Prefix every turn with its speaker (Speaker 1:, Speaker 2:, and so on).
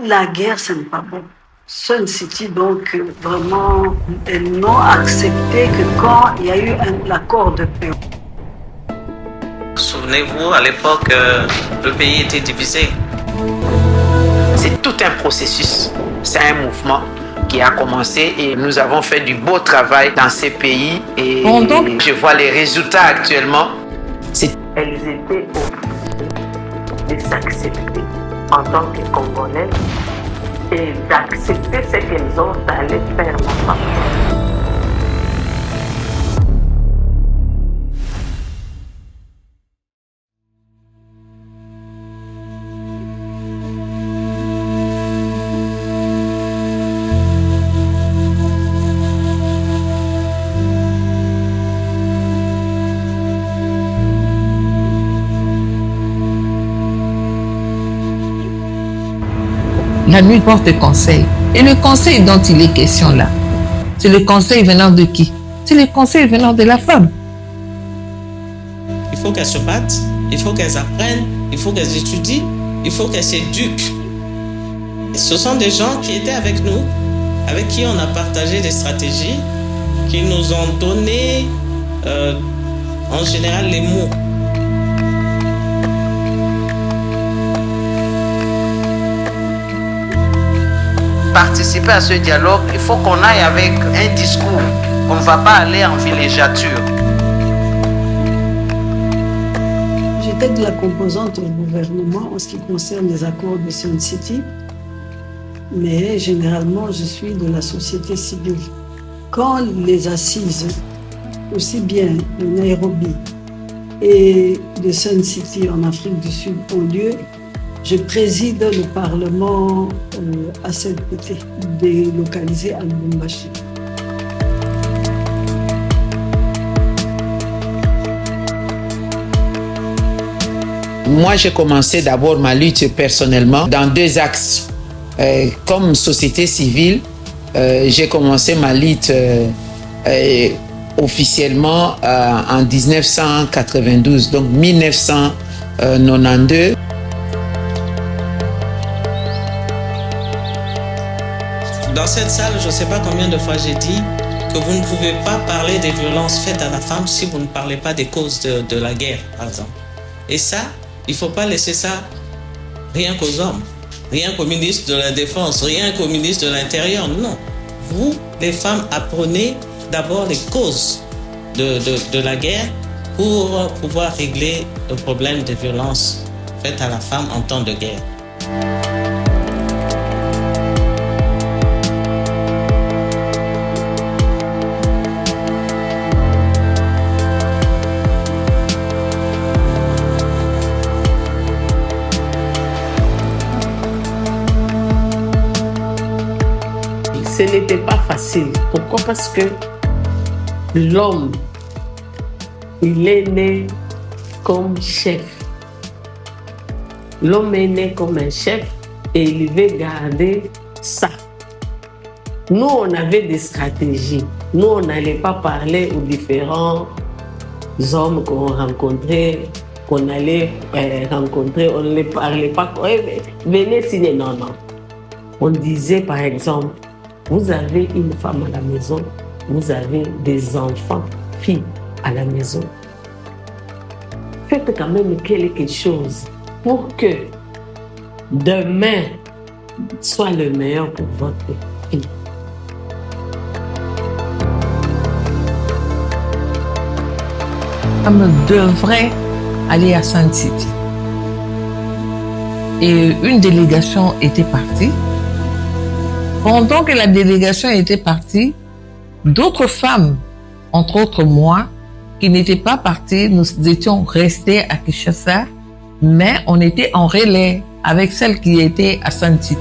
Speaker 1: La guerre, ce n'est pas bon. Sun City, donc, vraiment, elles n'ont accepté que quand il y a eu l'accord de paix.
Speaker 2: Souvenez-vous, à l'époque, le pays était divisé.
Speaker 3: C'est tout un processus, c'est un mouvement qui a commencé et nous avons fait du beau travail dans ces pays et je vois les résultats actuellement.
Speaker 4: Elles étaient obligées de s'accepter en tant que Congolaises et d'accepter ce qu'elles ont allé faire là-bas.
Speaker 5: La nuit porte conseil. Et le conseil dont il est question là, c'est le conseil venant de qui? C'est le conseil venant de la femme.
Speaker 2: Il faut qu'elles se battent, il faut qu'elles apprennent, il faut qu'elles étudient, il faut qu'elles s'éduquent. Ce sont des gens qui étaient avec nous, avec qui on a partagé des stratégies, qui nous ont donné en général les mots.
Speaker 3: Participer à ce dialogue, il faut qu'on aille avec un discours. On ne va pas aller en villégiature.
Speaker 1: J'étais de la composante du gouvernement en ce qui concerne les accords de Sun City, mais généralement je suis de la société civile. Quand les assises, aussi bien de Nairobi et de Sun City en Afrique du Sud ont lieu, je préside le Parlement à cette côté, délocalisé à Lubumbashi.
Speaker 3: Moi, j'ai commencé d'abord ma lutte personnellement dans deux axes. Comme société civile, j'ai commencé ma lutte officiellement en 1992, donc 1992.
Speaker 2: Dans cette salle, je ne sais pas combien de fois j'ai dit que vous ne pouvez pas parler des violences faites à la femme si vous ne parlez pas des causes de la guerre, par exemple. Et ça, il ne faut pas laisser ça rien qu'aux hommes, rien qu'au ministre de la Défense, rien qu'au ministre de l'Intérieur. Non. Vous, les femmes, apprenez d'abord les causes de la guerre pour pouvoir régler le problème des violences faites à la femme en temps de guerre.
Speaker 4: Ce n'était pas facile. Pourquoi? Parce que l'homme, il est né comme chef. L'homme est né comme un chef et il veut garder ça. Nous, on avait des stratégies. Nous, on n'allait pas parler aux différents hommes qu'on rencontrait, qu'on allait rencontrer. On ne les parlait pas. Venez signer. Non, non. On disait, par exemple, vous avez une femme à la maison, vous avez des enfants, filles à la maison. Faites quand même quelque chose pour que demain soit le meilleur pour votre fille.
Speaker 5: On devrait aller à Sun City. Et une délégation était partie. Pendant que la délégation était partie, d'autres femmes, entre autres moi, qui n'étaient pas parties, nous étions restés à Kinshasa, mais on était en relais avec celles qui étaient à Sun City.